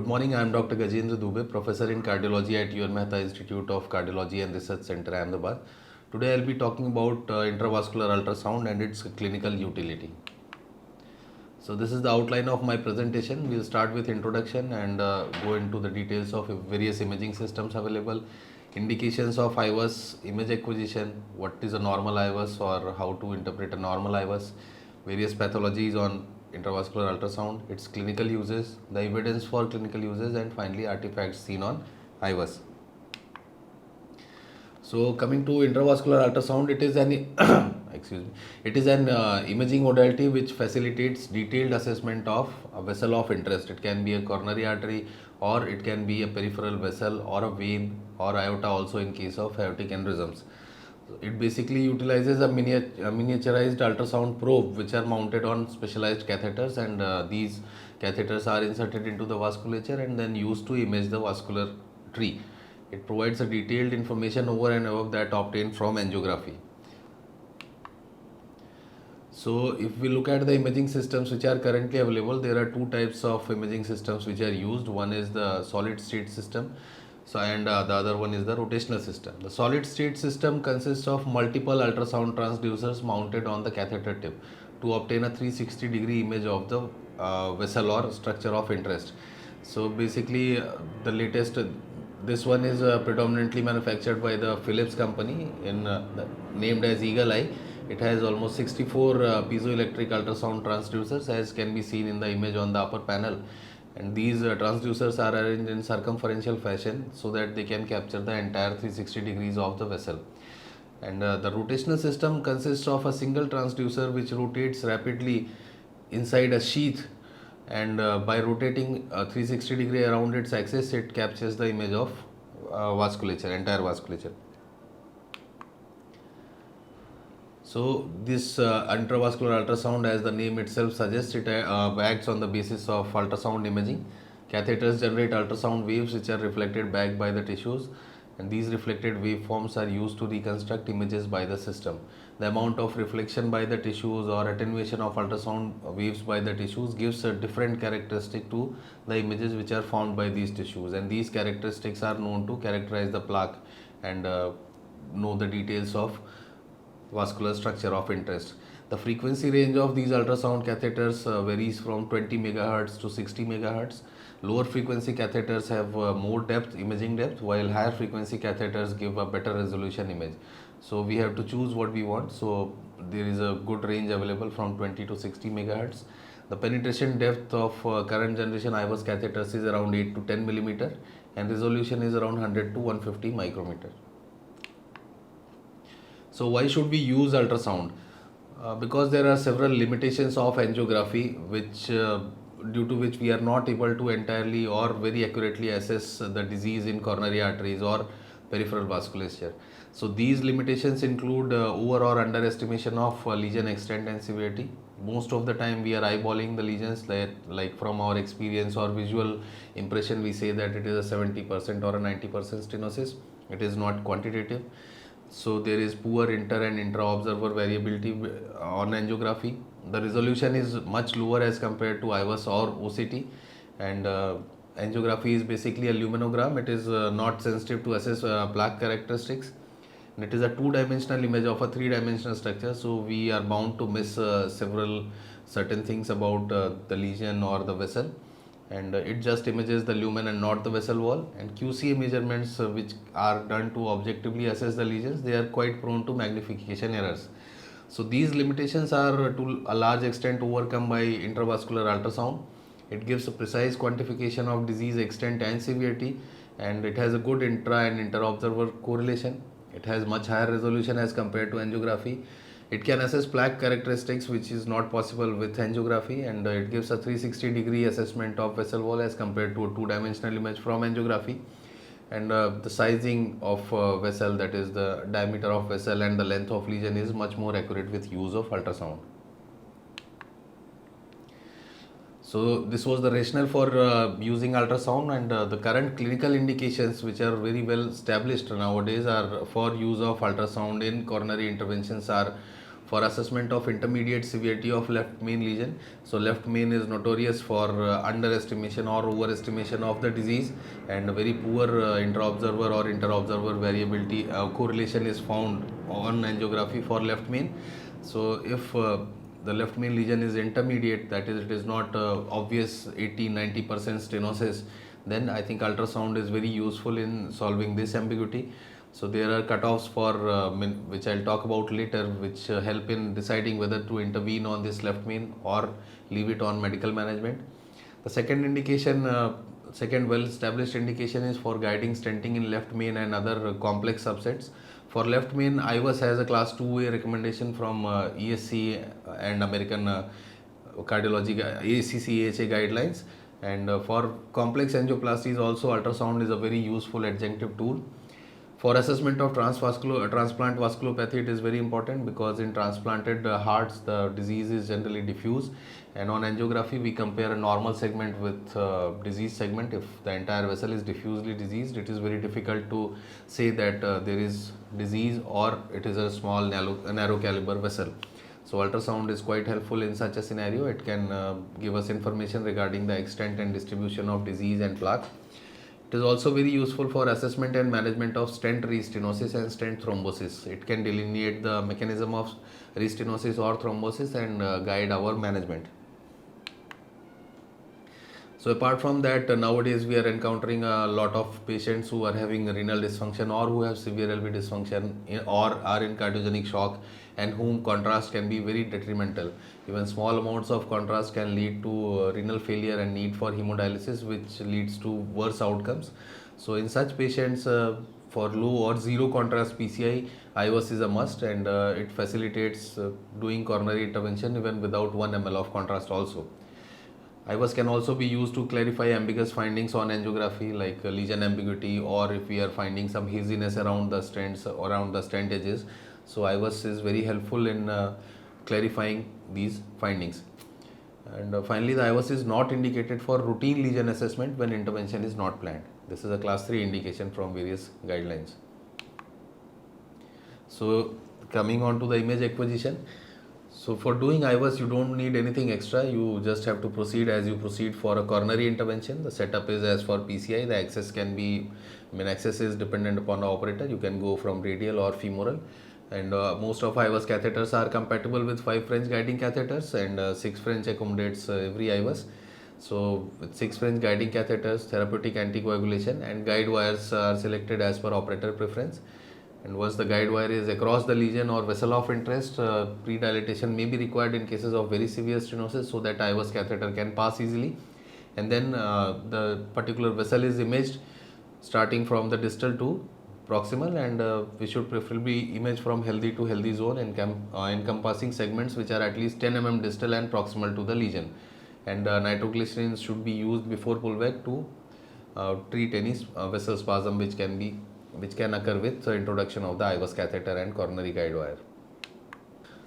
morning. I am Dr. Gajendra Dubey, Professor in Cardiology at UN Mehta Institute of Cardiology and Research Center, Ahmedabad. Today I will be talking about intravascular ultrasound and its clinical utility. So this is the outline of my presentation. We will start with introduction and go into the details of various imaging systems available, indications of IVUS, image acquisition, what is a normal IVUS or how to interpret a normal IVUS, various pathologies on intravascular ultrasound, its clinical uses, the evidence for clinical uses, and finally artifacts seen on IVUS. So coming to intravascular ultrasound, it is an imaging modality which facilitates detailed assessment of a vessel of interest. It can be a coronary artery, or it can be a peripheral vessel, or a vein, or aorta also in case of aortic aneurysms. It basically utilizes a miniaturized ultrasound probe which are mounted on specialized catheters, and these catheters are inserted into the vasculature and then used to image the vascular tree. It provides a detailed information over and above that obtained from angiography. So if we look at the imaging systems which are currently available, there are two types of imaging systems which are used. One is the solid state system, and the other one is the rotational system. The solid state system consists of multiple ultrasound transducers mounted on the catheter tip to obtain a 360-degree image of the vessel or structure of interest. So basically the latest, this one is predominantly manufactured by the Philips company named as Eagle Eye. It has almost 64 piezoelectric ultrasound transducers, as can be seen in the image on the upper panel. And these transducers are arranged in circumferential fashion so that they can capture the entire 360 degrees of the vessel. And the rotational system consists of a single transducer which rotates rapidly inside a sheath, and by rotating 360 degree around its axis, it captures the image of vasculature, entire vasculature. So this intravascular ultrasound, as the name itself suggests, it acts on the basis of ultrasound imaging. Catheters generate ultrasound waves which are reflected back by the tissues, and these reflected waveforms are used to reconstruct images by the system. The amount of reflection by the tissues or attenuation of ultrasound waves by the tissues gives a different characteristic to the images which are found by these tissues, and these characteristics are known to characterize the plaque and know the details of vascular structure of interest. The frequency range of these ultrasound catheters varies from 20 MHz to 60 MHz. Lower frequency catheters have more depth, imaging depth, while higher frequency catheters give a better resolution image. So we have to choose what we want. So there is a good range available from 20 to 60 MHz. The penetration depth of current generation IVUS catheters is around 8 to 10 mm, and resolution is around 100 to 150 micrometer. So why should we use ultrasound? Because there are several limitations of angiography due to which we are not able to entirely or very accurately assess the disease in coronary arteries or peripheral vasculature. So these limitations include over or underestimation of lesion extent and severity. Most of the time we are eyeballing the lesions, like from our experience or visual impression we say that it is a 70% or a 90% stenosis. It is not quantitative. So there is poor inter and intra-observer variability on angiography. The resolution is much lower as compared to IVUS or OCT, and angiography is basically a luminogram. It is not sensitive to assess plaque characteristics. And it is a two-dimensional image of a three-dimensional structure, so we are bound to miss certain things about the lesion or the vessel. And it just images the lumen and not the vessel wall. And QCA measurements which are done to objectively assess the lesions, they are quite prone to magnification errors. So these limitations are to a large extent overcome by intravascular ultrasound. It gives a precise quantification of disease extent and severity, and it has a good intra and inter-observer correlation. It has much higher resolution as compared to angiography. It can assess plaque characteristics which is not possible with angiography, and it gives a 360-degree assessment of vessel wall as compared to a two-dimensional image from angiography. And the sizing of vessel, that is the diameter of vessel and the length of lesion, is much more accurate with use of ultrasound. So this was the rationale for using ultrasound, and the current clinical indications which are very well established nowadays are for use of ultrasound in coronary interventions are for assessment of intermediate severity of left main lesion. So left main is notorious for underestimation or overestimation of the disease, and very poor intra-observer or inter-observer variability correlation is found on angiography for left main. So if the left main lesion is intermediate, that is, it is not obvious 80-90% stenosis, then I think ultrasound is very useful in solving this ambiguity. So there are cutoffs for which I'll talk about later, which help in deciding whether to intervene on this left main or leave it on medical management. The second indication, second well-established indication is for guiding stenting in left main and other complex subsets. For left main, IVUS has a class 2A recommendation from ESC and American Cardiology, ACC, AHA guidelines. And for complex angioplasties also, ultrasound is a very useful adjunctive tool. For assessment of transplant vasculopathy, it is very important because in transplanted hearts, the disease is generally diffuse, and on angiography, we compare a normal segment with disease segment. If the entire vessel is diffusely diseased, it is very difficult to say that there is disease or it is a small narrow caliber vessel. So ultrasound is quite helpful in such a scenario. It can give us information regarding the extent and distribution of disease and plaque. It is also very useful for assessment and management of stent restenosis and stent thrombosis. It can delineate the mechanism of restenosis or thrombosis and guide our management. So apart from that, nowadays we are encountering a lot of patients who are having renal dysfunction or who have severe LV dysfunction or are in cardiogenic shock, and whom contrast can be very detrimental. Even small amounts of contrast can lead to renal failure and need for hemodialysis, which leads to worse outcomes. So in such patients, for low or zero contrast PCI, IVUS is a must, and it facilitates doing coronary intervention even without 1 ml of contrast also. IVUS can also be used to clarify ambiguous findings on angiography, like lesion ambiguity, or if we are finding some haziness around the stents, around the stent edges. So IVUS is very helpful in clarifying these findings. And finally, the IVUS is not indicated for routine lesion assessment when intervention is not planned. This is a class 3 indication from various guidelines. So coming on to the image acquisition. So for doing IVUS, you don't need anything extra. You just have to proceed as you proceed for a coronary intervention. The setup is as for PCI. The access can be, access is dependent upon the operator. You can go from radial or femoral. And most of IVUS catheters are compatible with 5 French guiding catheters, and 6 French accommodates every IVUS. So with 6 French guiding catheters, therapeutic anticoagulation and guide wires are selected as per operator preference. And once the guide wire is across the lesion or vessel of interest, pre-dilatation may be required in cases of very severe stenosis, so that IVUS catheter can pass easily. And then the particular vessel is imaged starting from the distal to proximal, and we should preferably image from healthy to healthy zone, encompassing segments which are at least 10 mm distal and proximal to the lesion. And nitroglycerins should be used before pullback to treat any vessel spasm which can occur with the introduction of the IVUS catheter and coronary guide wire.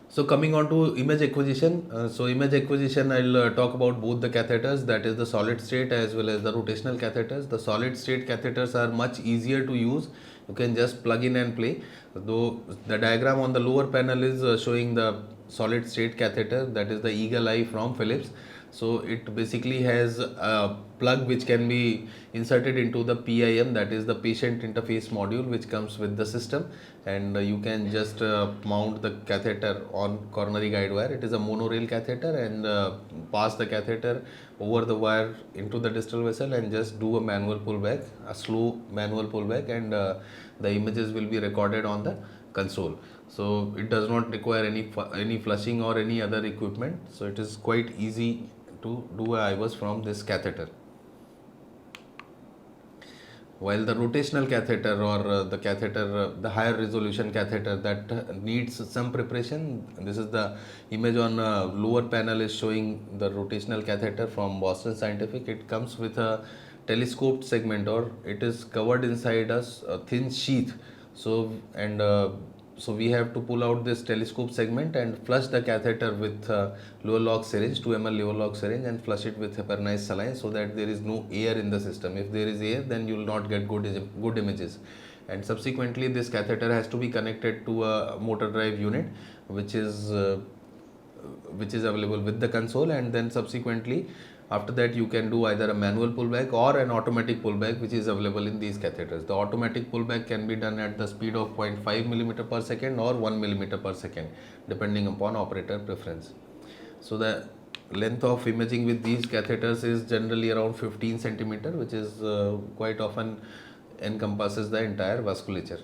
So coming on to image acquisition. Image acquisition, I'll talk about both the catheters, that is the solid state as well as the rotational catheters. The solid state catheters are much easier to use. You can just plug in and play. Though the diagram on the lower panel is showing the solid state catheter, that is the Eagle Eye from Philips. So it basically has a plug which can be inserted into the PIM, that is the patient interface module, which comes with the system, and you can just mount the catheter on coronary guide wire. It is a monorail catheter, and pass the catheter over the wire into the distal vessel and just do a manual pullback, a slow manual pullback, and the images will be recorded on the console. So it does not require any flushing or any other equipment. So it is quite easy to do a IVUS from this catheter. While the rotational catheter, or the catheter, the higher resolution catheter, that needs some preparation. This is the image on lower panel is showing the rotational catheter from Boston Scientific. It comes with a telescoped segment, or it is covered inside a thin sheath. So we have to pull out this telescope segment and flush the catheter with lower log syringe, 2 ml lower log syringe, and flush it with heparinized saline, so that there is no air in the system. If there is air, then you will not get good images. and subsequently this catheter has to be connected to a motor drive unit which is available with the console, and then subsequently after that you can do either a manual pullback or an automatic pullback which is available in these catheters. The automatic pullback can be done at the speed of 0.5 mm per second or 1 mm per second depending upon operator preference. So the length of imaging with these catheters is generally around 15 centimeter, which is quite often encompasses the entire vasculature.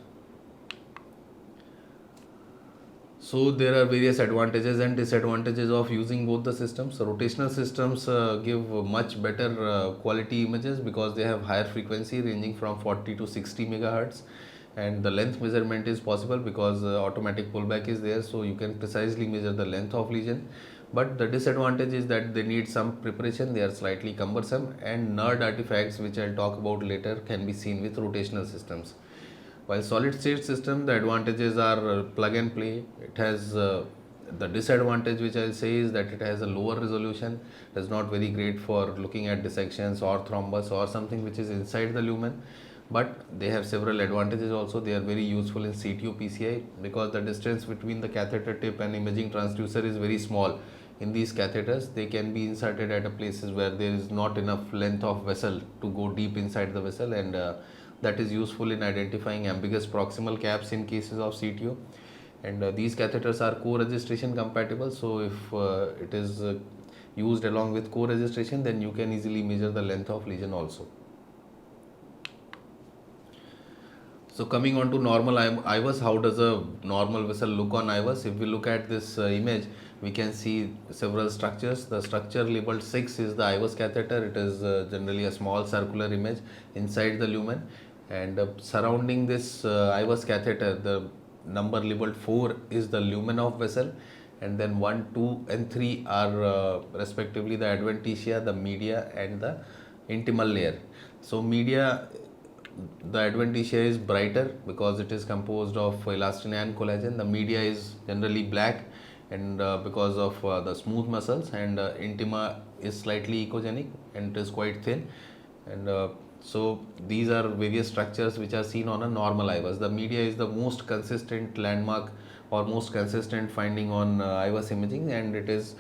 So there are various advantages and disadvantages of using both the systems. Rotational systems give much better quality images because they have higher frequency ranging from 40 to 60 megahertz, and the length measurement is possible because automatic pullback is there, so you can precisely measure the length of lesion. But the disadvantage is that they need some preparation, they are slightly cumbersome, and nerd artifacts, which I'll talk about later, can be seen with rotational systems. While solid state system, the advantages are plug and play. It has the disadvantage which I'll say is that it has a lower resolution. It is not very great for looking at dissections or thrombus or something which is inside the lumen. But they have several advantages also. They are very useful in CTO PCI because the distance between the catheter tip and imaging transducer is very small. In these catheters, they can be inserted at places where there is not enough length of vessel to go deep inside the vessel, and that is useful in identifying ambiguous proximal caps in cases of CTO. And these catheters are co-registration compatible, so if it is used along with co-registration, then you can easily measure the length of lesion also. So coming on to normal IVUS, how does a normal vessel look on IVUS? If we look at this image, we can see several structures. The structure labeled 6 is the IVUS catheter. It is generally a small circular image inside the lumen, and surrounding this IVUS catheter, the number labeled 4 is the lumen of vessel, and then 1, 2 and 3 are respectively the adventitia, the media and the intimal layer. So media, the adventitia is brighter because it is composed of elastin and collagen. The media is generally black and because of the smooth muscles, and intima is slightly echogenic and it is quite thin, and so these are various structures which are seen on a normal IVUS. The media is the most consistent landmark or most consistent finding on IVUS imaging, and it is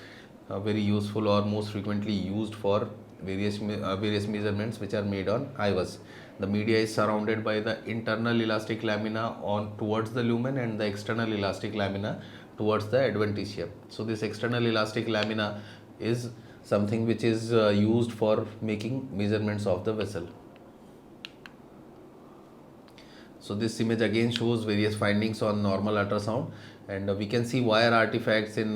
very useful or most frequently used for various measurements which are made on IVUS. The media is surrounded by the internal elastic lamina on towards the lumen and the external elastic lamina towards the adventitia. So this external elastic lamina is something which is used for making measurements of the vessel. So this image again shows various findings on normal ultrasound, and we can see wire artifacts in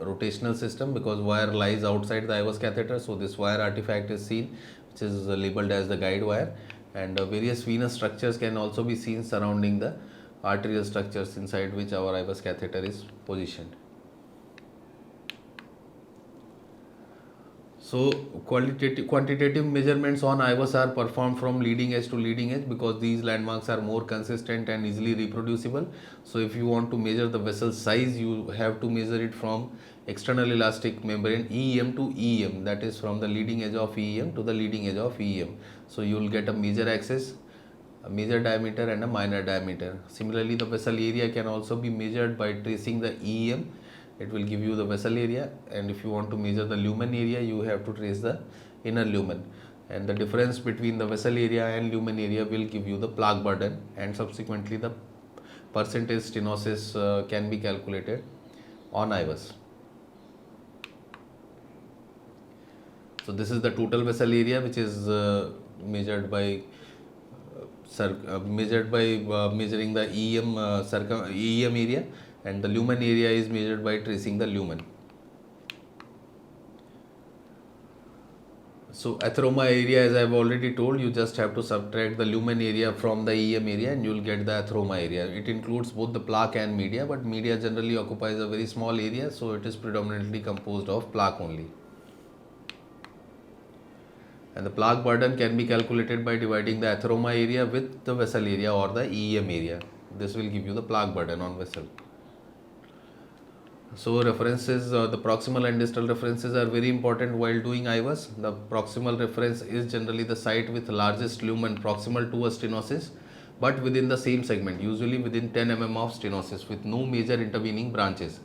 rotational system because wire lies outside the IVUS catheter. So this wire artifact is seen, which is labeled as the guide wire, and various venous structures can also be seen surrounding the arterial structures inside which our IVUS catheter is positioned. So quantitative measurements on IVUS are performed from leading edge to leading edge because these landmarks are more consistent and easily reproducible. So if you want to measure the vessel size, you have to measure it from external elastic membrane EEM to EEM, that is from the leading edge of EEM to the leading edge of EEM. So you will get a major axis, a major diameter and a minor diameter. Similarly, the vessel area can also be measured by tracing the EEM. It will give you the vessel area, and if you want to measure the lumen area, you have to trace the inner lumen, and the difference between the vessel area and lumen area will give you the plaque burden, and subsequently the percentage stenosis can be calculated on IVUS. So this is the total vessel area, which is measured by measuring the EEM area, and the lumen area is measured by tracing the lumen. So atheroma area, as I have already told, you just have to subtract the lumen area from the EM area and you will get the atheroma area. It includes both the plaque and media, but media generally occupies a very small area, so it is predominantly composed of plaque only. And the plaque burden can be calculated by dividing the atheroma area with the vessel area or the EM area. This will give you the plaque burden on vessel. So references, the proximal and distal references are very important while doing IVUS. The proximal reference is generally the site with largest lumen proximal to a stenosis. but within the same segment, usually within 10 mm of stenosis with no major intervening branches.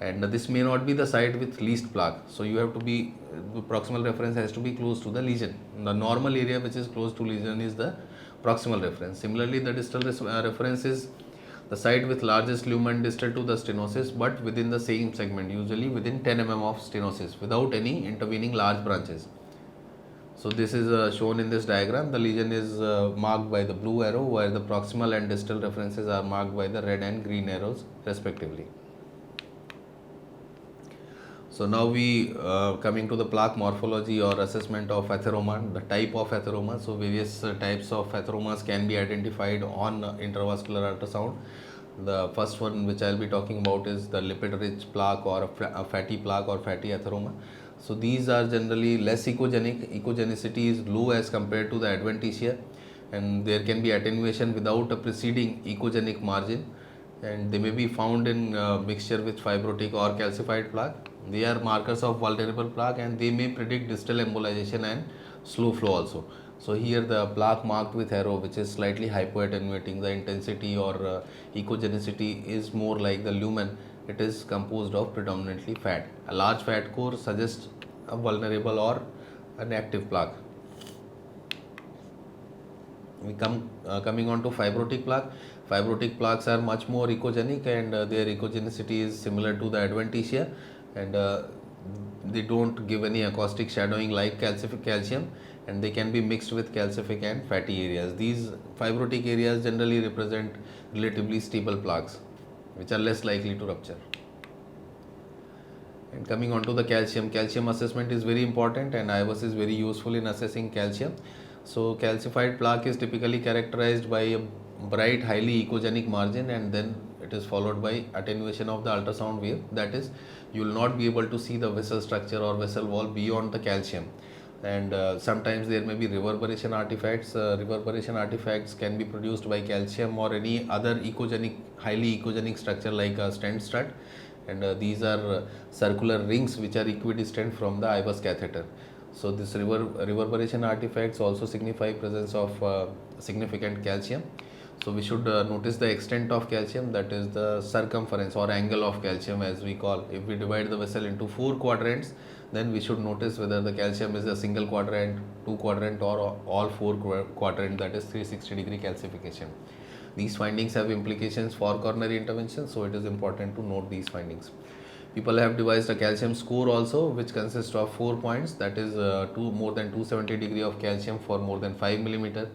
And this may not be the site with least plaque. So you have to be, the proximal reference has to be close to the lesion. The normal area which is close to lesion is the proximal reference. Similarly, the distal reference is the site with largest lumen distal to the stenosis, but within the same segment, usually within 10 mm of stenosis without any intervening large branches. So this is shown in this diagram. The lesion is marked by the blue arrow, while the proximal and distal references are marked by the red and green arrows respectively. So now we coming to the plaque morphology or assessment of atheroma, the type of atheroma. So various types of atheromas can be identified on intravascular ultrasound. The first one which I will be talking about is the lipid-rich plaque or a fatty plaque or fatty atheroma. So these are generally less ecogenic. Ecogenicity is low as compared to the adventitia, and there can be attenuation without a preceding ecogenic margin, and they may be found in mixture with fibrotic or calcified plaque. They are markers of vulnerable plaque and they may predict distal embolization and slow flow also. So here the plaque marked with arrow, which is slightly hypoattenuating, the intensity or ecogenicity is more like the lumen. It is composed of predominantly fat. A large fat core suggests a vulnerable or an active plaque. We coming on to fibrotic plaque. Fibrotic plaques are much more ecogenic, and their ecogenicity is similar to the adventitia, and they don't give any acoustic shadowing like calcium, and they can be mixed with calcific and fatty areas. These fibrotic areas generally represent relatively stable plaques which are less likely to rupture. And coming on to the calcium assessment is very important, and IVUS is very useful in assessing calcium. So calcified plaque is typically characterized by a bright, highly ecogenic margin, and then it is followed by attenuation of the ultrasound wave. That is, you will not be able to see the vessel structure or vessel wall beyond the calcium. And sometimes there may be reverberation artifacts. Reverberation artifacts can be produced by calcium or any other ecogenic, highly ecogenic structure like a stent strut. And these are circular rings which are equidistant from the IVUS catheter. So this reverberation artifacts also signify presence of significant calcium. So we should notice the extent of calcium, that is the circumference or angle of calcium as we call. If we divide the vessel into 4 quadrants, then we should notice whether the calcium is a single quadrant, 2 quadrant, or all 4 quadrant, that is 360-degree calcification. These findings have implications for coronary intervention, so it is important to note these findings. People have devised a calcium score also, which consists of 4 points, that is more than 270 degree of calcium for more than 5 millimeter,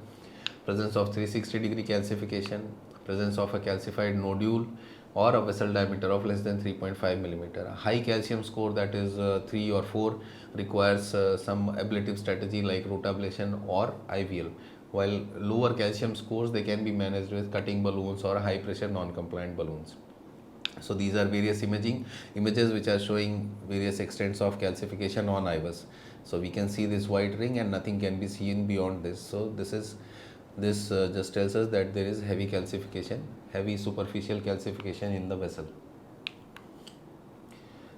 presence of 360 degree calcification, presence of a calcified nodule, or a vessel diameter of less than 3.5 millimeter. A high calcium score, that is 3 or 4, requires some ablative strategy like rotablation or IVL, while lower calcium scores, they can be managed with cutting balloons or high pressure non-compliant balloons. So these are various images which are showing various extents of calcification on IVUS. So we can see this white ring and nothing can be seen beyond this. So this just tells us that there is heavy calcification, heavy superficial calcification in the vessel.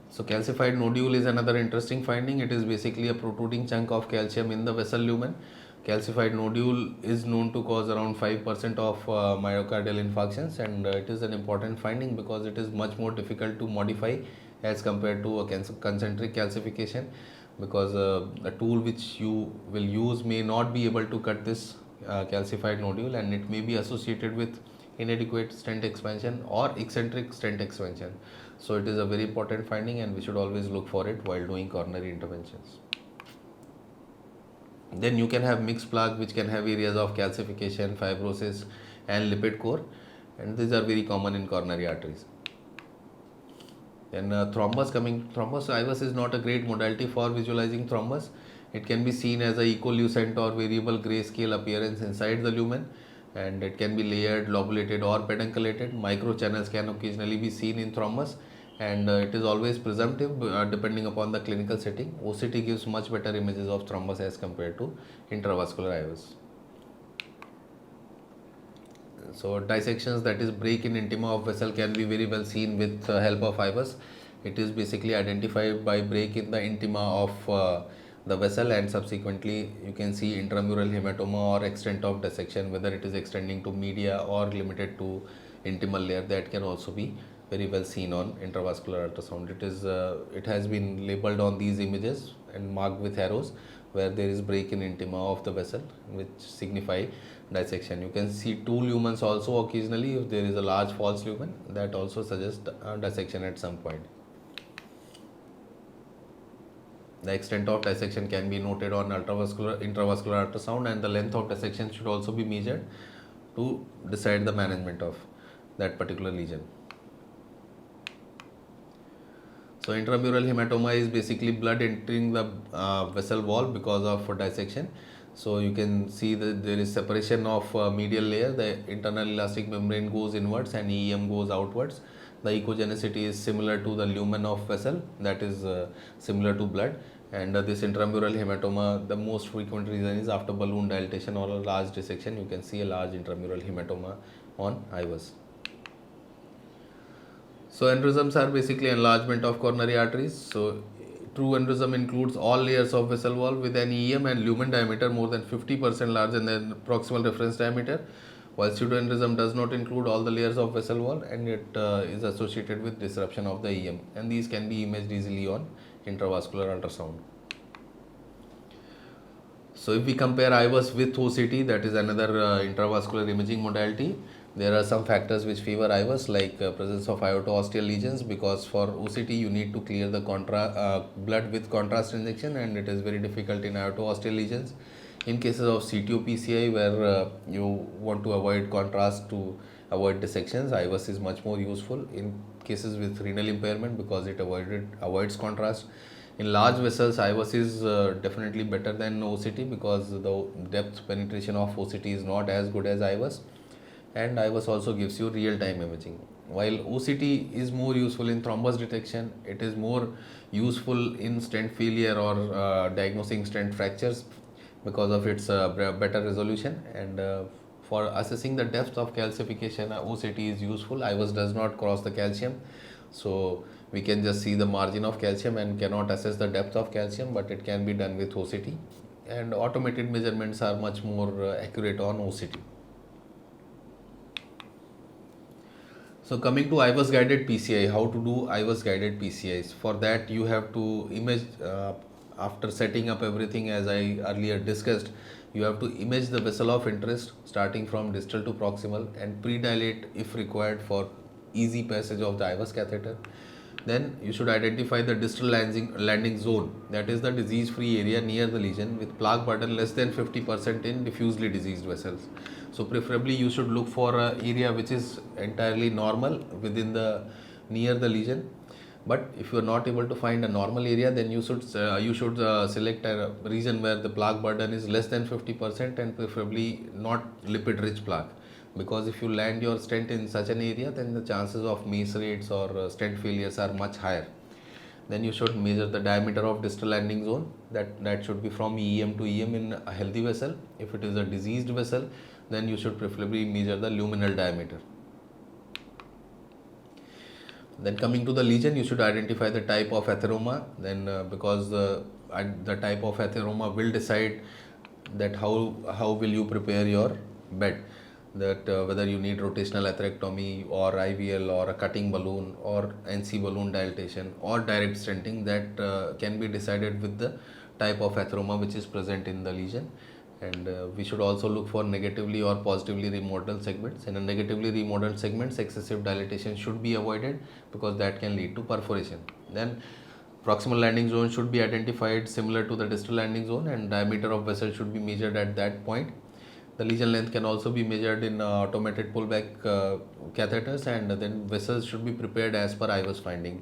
So calcified nodule is another interesting finding. It is basically a protruding chunk of calcium in the vessel lumen. Calcified nodule is known to cause around 5% of myocardial infarctions, and it is an important finding because it is much more difficult to modify as compared to a concentric calcification, because the tool which you will use may not be able to cut this calcified nodule, and it may be associated with inadequate stent expansion or eccentric stent expansion. So it is a very important finding, and we should always look for it while doing coronary interventions. Then you can have mixed plaque which can have areas of calcification, fibrosis and lipid core, and these are very common in coronary arteries. Then thrombus IVUS is not a great modality for visualizing thrombus. It can be seen as a equilucent or variable grayscale appearance inside the lumen, and it can be layered, lobulated or pedunculated. Microchannels can occasionally be seen in thrombus, and it is always presumptive depending upon the clinical setting. OCT gives much better images of thrombus as compared to intravascular IVUS. So dissections, that is break in intima of vessel, can be very well seen with help of IVUS. It is basically identified by break in the intima of the vessel, and subsequently you can see intramural hematoma or extent of dissection, whether it is extending to media or limited to intimal layer. That can also be very well seen on intravascular ultrasound. It has been labeled on these images and marked with arrows where there is break in intima of the vessel, which signify dissection. You can see two lumens also occasionally. If there is a large false lumen, that also suggests dissection at some point. The extent of dissection can be noted on intravascular ultrasound, and the length of dissection should also be measured to decide the management of that particular lesion. So intramural hematoma is basically blood entering the vessel wall because of dissection. So you can see that there is separation of medial layer. The internal elastic membrane goes inwards and EM goes outwards. The echogenicity is similar to the lumen of vessel, that is similar to blood. And this intramural hematoma, the most frequent reason is after balloon dilatation or a large dissection. You can see a large intramural hematoma on IVUS. So aneurysms are basically enlargement of coronary arteries. So true aneurysm includes all layers of vessel wall with an EM and lumen diameter more than 50% larger than proximal reference diameter, while pseudoaneurysm does not include all the layers of vessel wall, and it is associated with disruption of the EM, and these can be imaged easily on intravascular ultrasound. So if we compare IVUS with OCT, that is another intravascular imaging modality, there are some factors which favor IVUS, like presence of aorto-osteal lesions, because for OCT you need to clear the blood with contrast injection, and it is very difficult in aorto-osteal lesions. In cases of CTO PCI, where you want to avoid contrast to avoid dissections, IVUS is much more useful. In cases with renal impairment, because it avoids contrast. In large vessels, IVUS is definitely better than OCT, because the depth penetration of OCT is not as good as IVUS, and IVUS also gives you real-time imaging. While OCT is more useful in thrombus detection, it is more useful in stent failure or diagnosing stent fractures because of its better resolution, and for assessing the depth of calcification, OCT is useful. IVUS does not cross the calcium, so we can just see the margin of calcium and cannot assess the depth of calcium, but it can be done with OCT, and automated measurements are much more accurate on OCT. So coming to IVUS-guided PCI, how to do IVUS-guided PCIs? For that you have to image, after setting up everything as I earlier discussed, you have to image the vessel of interest starting from distal to proximal and pre-dilate if required for easy passage of the IVUS catheter. Then you should identify the distal landing zone, that is the disease-free area near the lesion with plaque burden less than 50% in diffusely diseased vessels. So preferably you should look for an area which is entirely normal within the near the lesion. But if you are not able to find a normal area, then you should select a region where the plaque burden is less than 50% and preferably not lipid-rich plaque. Because if you land your stent in such an area, then the chances of macerates or stent failures are much higher. Then you should measure the diameter of distal landing zone. That should be from EM to EM in a healthy vessel. If it is a diseased vessel, then you should preferably measure the luminal diameter. Then coming to the lesion, you should identify the type of atheroma. Then because the type of atheroma will decide that how will you prepare your bed, that whether you need rotational atherectomy or IVL or a cutting balloon or NC balloon dilatation or direct stenting, that can be decided with the type of atheroma which is present in the lesion. And we should also look for negatively or positively remodeled segments. In a negatively remodeled segments, excessive dilatation should be avoided because that can lead to perforation. Then proximal landing zone should be identified similar to the distal landing zone, and diameter of vessel should be measured at that point. The lesion length can also be measured in automated pullback catheters, and then vessels should be prepared as per IVUS finding.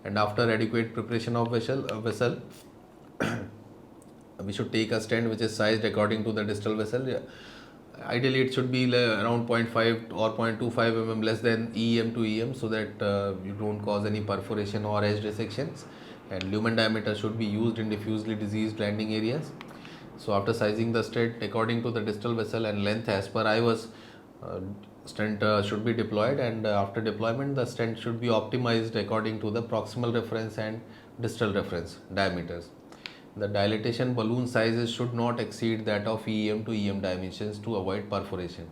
And after adequate preparation of vessel we should take a stent which is sized according to the distal vessel. Ideally it should be around 0.5 or 0.25 mm less than EM to EM, so that you don't cause any perforation or edge dissections. And lumen diameter should be used in diffusely diseased landing areas. So after sizing the stent according to the distal vessel and length as per IVUS, stent should be deployed, and after deployment the stent should be optimized according to the proximal reference and distal reference diameters. The dilatation balloon sizes should not exceed that of EM to EM dimensions to avoid perforation.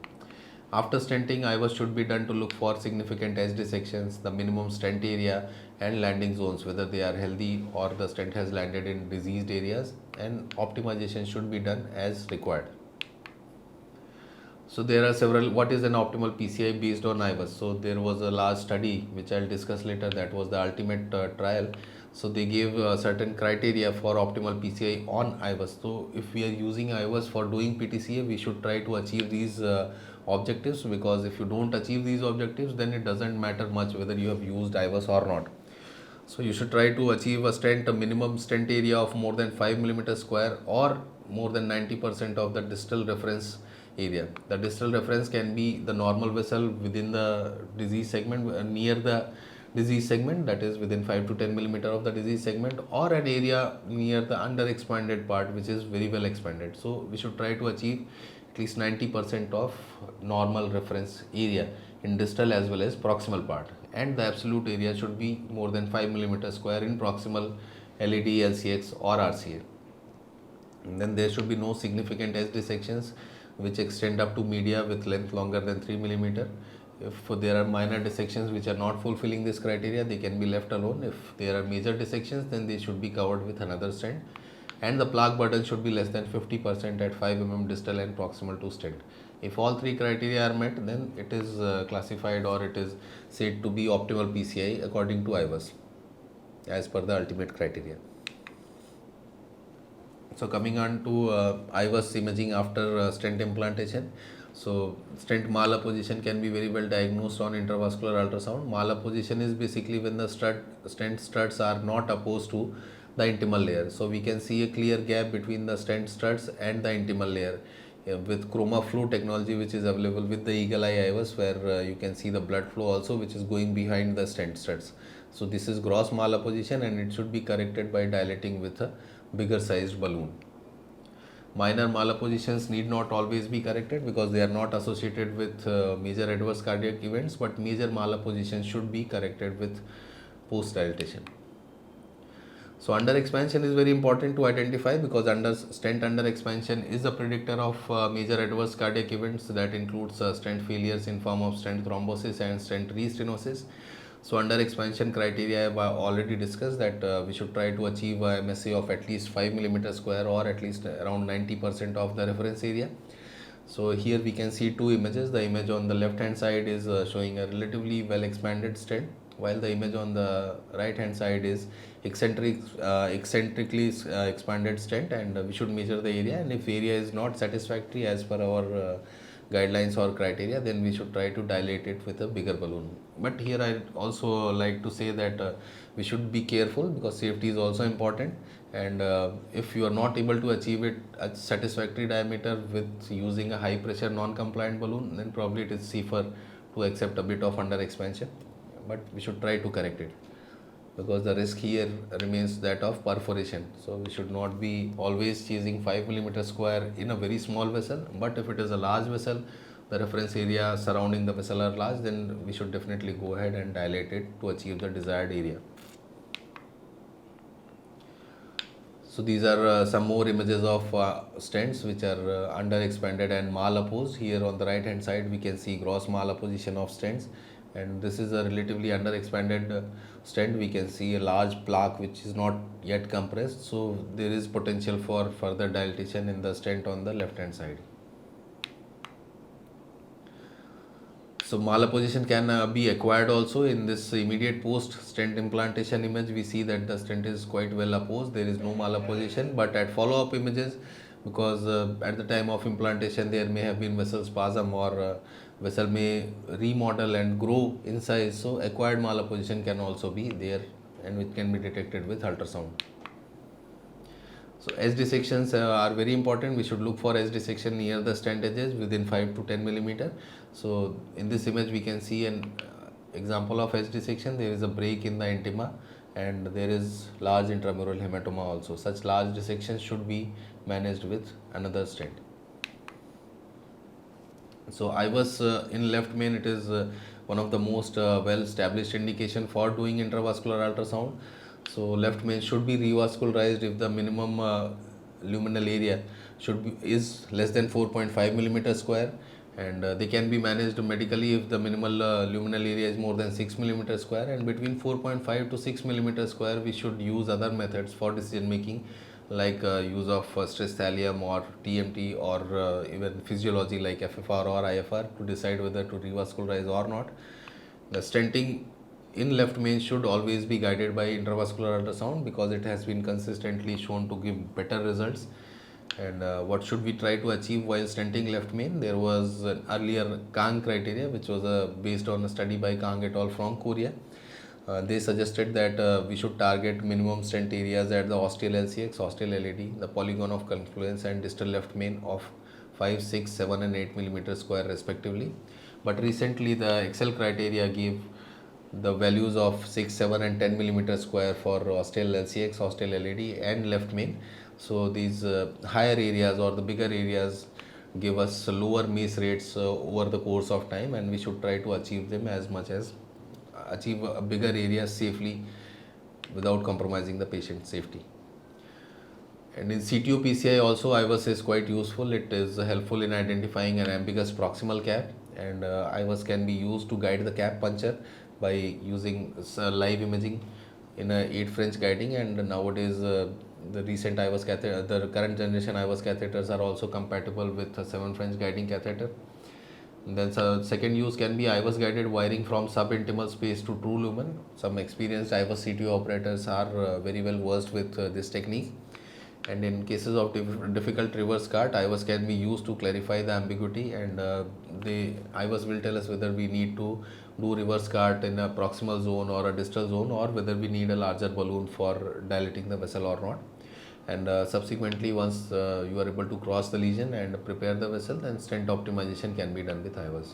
After stenting, IVUS should be done to look for significant edge dissections, the minimum stent area, and landing zones, whether they are healthy or the stent has landed in diseased areas, and optimization should be done as required. So there are several. What is an optimal PCI based on IVUS? So there was a large study which I'll discuss later. That was the ultimate trial. So they gave certain criteria for optimal PCI on IVUS. So if we are using IVUS for doing PTCA, we should try to achieve these objectives, because if you don't achieve these objectives, then it doesn't matter much whether you have used IVUS or not. So you should try to achieve a minimum stent area of more than 5 millimeter square or more than 90% of the distal reference area. The distal reference can be the normal vessel within the disease segment, near the disease segment, that is within 5 to 10 millimeter of the disease segment, or an area near the under expanded part which is very well expanded. So we should try to achieve at least 90% of normal reference area in distal as well as proximal part, and the absolute area should be more than 5 millimeter square in proximal LED, LCX or RCA. And then there should be no significant edge dissections which extend up to media with length longer than 3 millimeter. If there are minor dissections which are not fulfilling this criteria, they can be left alone. If there are major dissections, then they should be covered with another stent, and the plaque burden should be less than 50% at 5 mm distal and proximal to stent. If all three criteria are met, then it is classified, or it is said to be optimal PCI according to IVUS as per the ultimate criteria. So coming on to IVUS imaging after stent implantation. So stent malapposition can be very well diagnosed on intravascular ultrasound. Malapposition is basically when the stent studs are not opposed to the intimal layer. So we can see a clear gap between the stent studs and the intimal layer with chroma flow technology, which is available with the eagle eye IVUS, where you can see the blood flow also, which is going behind the stent studs. So this is gross malapposition, and it should be corrected by dilating with a bigger sized balloon. Minor malappositions need not always be corrected because they are not associated with major adverse cardiac events, but major malappositions should be corrected with post dilatation. So under expansion is very important to identify, because stent under expansion is a predictor of major adverse cardiac events that includes stent failures in form of stent thrombosis and stent restenosis. So under expansion criteria, I have already discussed that we should try to achieve a MSA of at least 5 millimeter square or at least around 90% of the reference area. So here we can see two images. The image on the left hand side is showing a relatively well expanded stent, while the image on the right hand side is eccentrically expanded stent, and we should measure the area, and if area is not satisfactory as per our guidelines or criteria, then we should try to dilate it with a bigger balloon. But here I also like to say that we should be careful, because safety is also important, and if you are not able to achieve it at satisfactory diameter with using a high pressure non-compliant balloon, then probably it is safer to accept a bit of under expansion, but we should try to correct it, because the risk here remains that of perforation. So we should not be always chasing 5 millimeter square in a very small vessel, but if it is a large vessel, the reference area surrounding the vessel are large, then we should definitely go ahead and dilate it to achieve the desired area. So these are some more images of stents which are under expanded and malapposed. Here on the right hand side we can see gross malapposition of stents, and this is a relatively under expanded stent. We can see a large plaque which is not yet compressed, so there is potential for further dilatation in the stent on the left hand side. So malapposition can be acquired also. In this immediate post stent implantation image, we see that the stent is quite well apposed, there is no malapposition, but at follow up images, because at the time of implantation there may have been vessel spasm, or vessel may remodel and grow in size, so acquired malapposition can also be there, and which can be detected with ultrasound. So edge dissections are very important. We should look for edge dissection near the stent edges within 5 to 10 millimeter. So in this image we can see an example of edge dissection. There is a break in the intima and there is large intramural hematoma also. Such large dissections should be managed with another stent. So IVUS in left main, it is one of the most well established indication for doing intravascular ultrasound. So left main should be revascularized if the minimum luminal area is less than 4.5 millimeter square, and they can be managed medically if the minimal luminal area is more than 6 millimeter square, and between 4.5 to 6 millimeter square we should use other methods for decision making, like use of stress thallium or TMT, or even physiology like FFR or IFR to decide whether to revascularize or not. The stenting in left main should always be guided by intravascular ultrasound because it has been consistently shown to give better results. And what should we try to achieve while stenting left main? There was an earlier Kang criteria, which was based on a study by Kang et al. From Korea. They suggested that we should target minimum stent areas at the ostial LCX, ostial LAD, the polygon of confluence, and distal left main of 5, 6, 7, and 8 millimeter square respectively. But recently, the Excel criteria gave the values of 6, 7, and 10 millimeter square for ostial LCX, ostial LAD, and left main. So these higher areas or the bigger areas give us lower miss rates over the course of time, and we should try to achieve them as much as achieve a bigger area safely without compromising the patient safety. And in CTO PCI also, IVUS is quite useful. It is helpful in identifying an ambiguous proximal cap, and IVUS can be used to guide the cap puncture by using live imaging in a 8 French guiding. And nowadays the recent IVUS catheter, the current generation IVUS catheters are also compatible with a 7 French guiding catheter. And then second use can be IVUS guided wiring from subintimal space to true lumen. Some experienced IVUS CTO operators are very well versed with this technique. And in cases of difficult reverse cart, IVUS can be used to clarify the ambiguity, and IVUS will tell us whether we need to do reverse cart in a proximal zone or a distal zone, or whether we need a larger balloon for dilating the vessel or not. And subsequently, once you are able to cross the lesion and prepare the vessel, then stent optimization can be done with IVUS.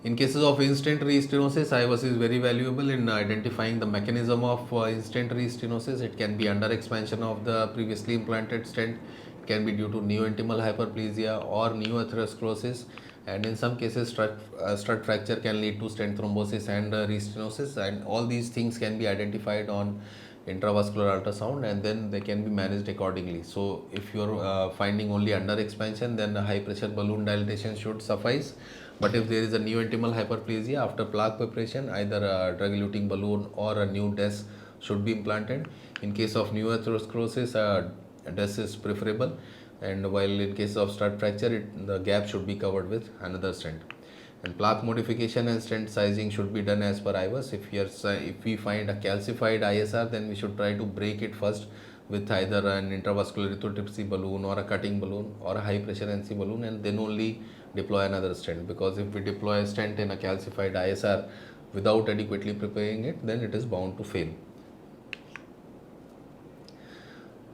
In cases of instant restenosis, IVUS is very valuable in identifying the mechanism of instant restenosis. It can be under expansion of the previously implanted stent, it can be due to neointimal hyperplasia or neoatherosclerosis, and in some cases strut fracture can lead to stent thrombosis and restenosis, and all these things can be identified on intravascular ultrasound, and then they can be managed accordingly. So if you are finding only under expansion, then a high pressure balloon dilatation should suffice. But if there is a neointimal hyperplasia after plaque preparation, either a drug-eluting balloon or a new DES should be implanted. In case of neoatherosclerosis, a DES is preferable, and while in case of strut fracture, the gap should be covered with another stent. And plaque modification and stent sizing should be done as per IVUS. If we find a calcified ISR, then we should try to break it first with either an intravascular lithotripsy balloon or a cutting balloon or a high pressure NC balloon, and then only deploy another stent. Because if we deploy a stent in a calcified ISR without adequately preparing it, then it is bound to fail.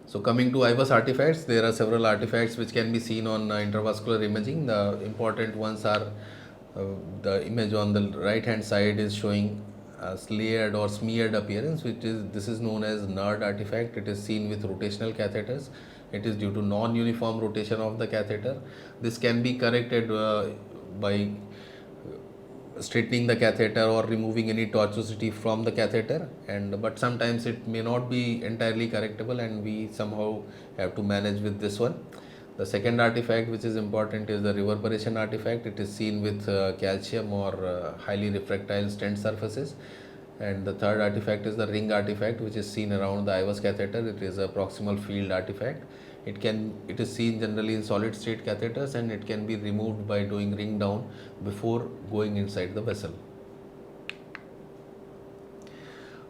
So coming to IVUS artifacts, there are several artifacts which can be seen on intravascular imaging. The important ones are the image on the right hand side is showing a layered or smeared appearance, this is known as NERD artifact. It is seen with rotational catheters. It is due to non-uniform rotation of the catheter. This can be corrected by straightening the catheter or removing any tortuosity from the catheter, but sometimes it may not be entirely correctable, and we somehow have to manage with this one. The second artifact which is important is the reverberation artifact. It is seen with calcium or highly refractile stent surfaces. And the third artifact is the ring artifact, which is seen around the IVUS catheter. It is a proximal field artifact. It is seen generally in solid state catheters, and it can be removed by doing ring down before going inside the vessel.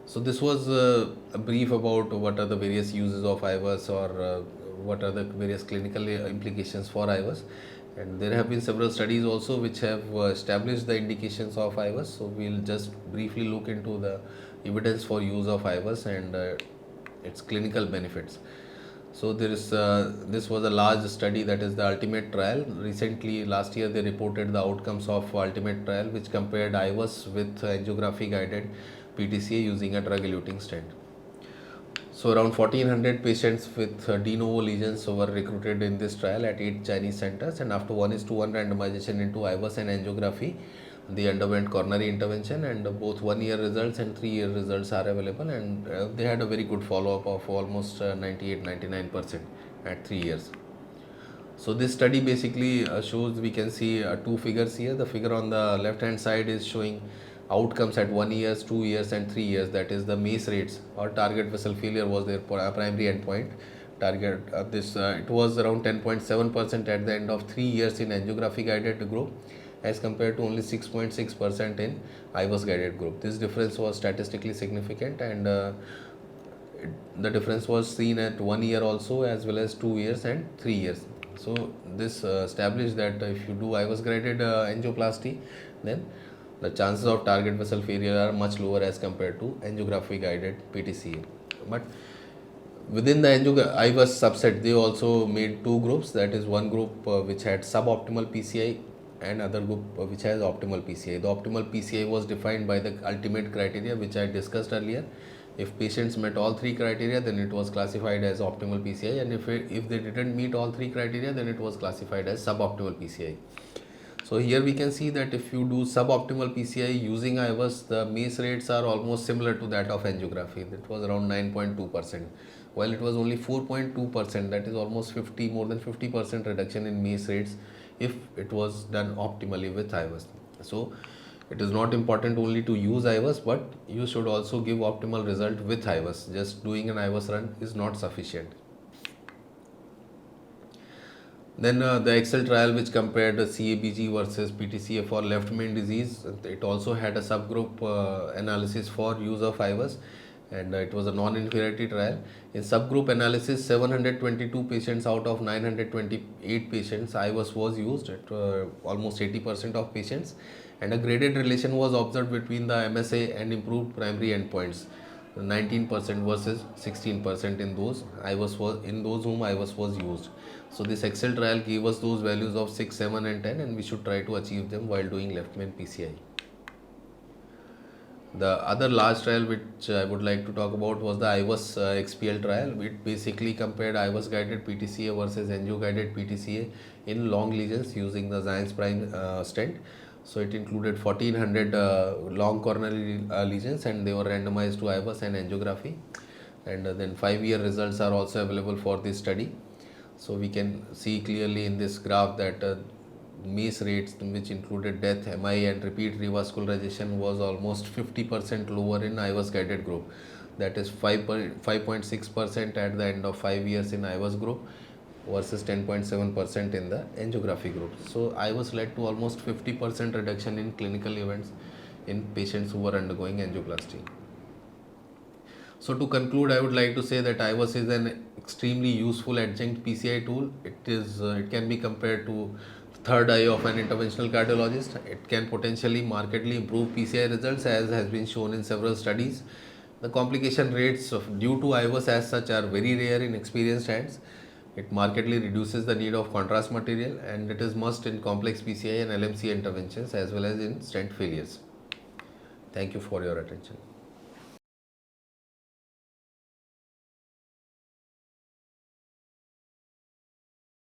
So this was a brief about what are the various uses of IVUS, or what are the various clinical implications for IVUS. And there have been several studies also which have established the indications of IVUS. So we'll just briefly look into the evidence for use of IVUS and its clinical benefits. So this was a large study, that is the Ultimate trial. Recently, last year, they reported the outcomes of Ultimate trial, which compared IVUS with angiography guided PTCA using a drug-eluting stent. So around 1400 patients with de novo lesions were recruited in this trial at 8 Chinese centers, and after 1:1 randomization into IVUS and angiography, They underwent coronary intervention, and both 1 year results and 3 year results are available, and they had a very good follow-up of almost 98-99% at 3 years. So this study basically shows, we can see two figures here. The figure on the left hand side is showing outcomes at 1 year, 2 years and 3 years, that is the MACE rates or target vessel failure was their primary endpoint. Target it was around 10.7% at the end of 3 years in angiography guided group, as compared to only 6.6% in IVUS guided group. This difference was statistically significant, and the difference was seen at 1 year also, as well as 2 years and 3 years. So this established that if you do IVUS guided angioplasty, then the chances of target vessel failure are much lower as compared to angiography guided PTCA. But within the IVUS subset, they also made two groups, that is one group which had suboptimal PCI and other group which has optimal PCI. The optimal PCI was defined by the ultimate criteria which I discussed earlier. If patients met all three criteria, then it was classified as optimal PCI, and if they didn't meet all three criteria, then it was classified as suboptimal PCI. So here we can see that if you do suboptimal PCI using IVUS, the MACE rates are almost similar to that of angiography. That was around 9.2%, while it was only 4.2%, that is almost more than 50% reduction in MACE rates if it was done optimally with IVUS. So it is not important only to use IVUS, but you should also give optimal result with IVUS. Just doing an IVUS run is not sufficient. Then the Excel trial, which compared the CABG versus PTCA for left main disease, it also had a subgroup analysis for use of IVUS, and it was a non-inferiority trial. In subgroup analysis, 722 patients out of 928 patients, IVUS was used at almost 80% of patients, and a graded relation was observed between the MSA and improved primary endpoints, 19% versus 16% in those whom IVUS was used. So this Excel trial gave us those values of 6, 7 and 10, and we should try to achieve them while doing left main PCI. The other large trial which I would like to talk about was the IVUS XPL trial. It basically compared IVUS guided PTCA versus angio guided PTCA in long lesions using the Zions Prime stent. So it included 1400 long coronary lesions, and they were randomized to IVUS and angiography, and then 5-year results are also available for this study. So we can see clearly in this graph that MACE rates, which included death, MI and repeat revascularization, was almost 50% lower in IVUS guided group, that is 5.6% at the end of 5 years in IVUS group versus 10.7% in the angiography group. So IVUS led to almost 50% reduction in clinical events in patients who were undergoing angioplasty. So to conclude, I would like to say that IVUS is an extremely useful adjunct PCI tool. It can be compared to third eye of an interventional cardiologist. It can potentially markedly improve PCI results, as has been shown in several studies. The complication rates due to IVUS as such are very rare in experienced hands. It markedly reduces the need of contrast material, and it is must in complex PCI and LMC interventions as well as in stent failures. Thank you for your attention.